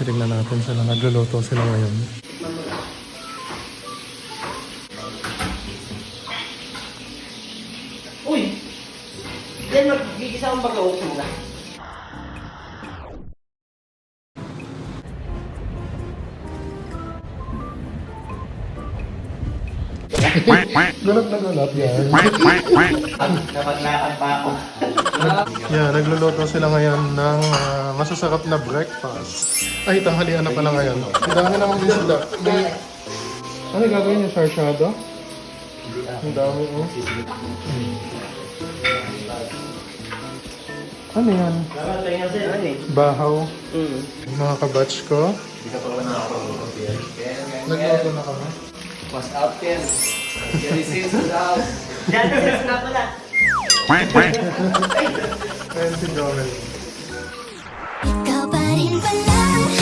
Titignan natin sila. Nagluluto sila ngayon. Uy! Yan, mag-gigisa akong baga-upo na. Gulat na gulat yan. Napaglakad pa ako. Yeah, nagluluto sila ngayon ng masasarap na breakfast. Ay, tanghalian na pala ngayon. Ang dami naman din sila. Ano gagawin niyo? Sarsyado? Ang dami oh. Ano yan? Nakatay nga sila eh. Bahaw. Mm. Mga kabatch ko. Nagluto na kami. What's up, Ken? Jerry Sins in the house. Jerry Sins na pala. Ayun si Joel.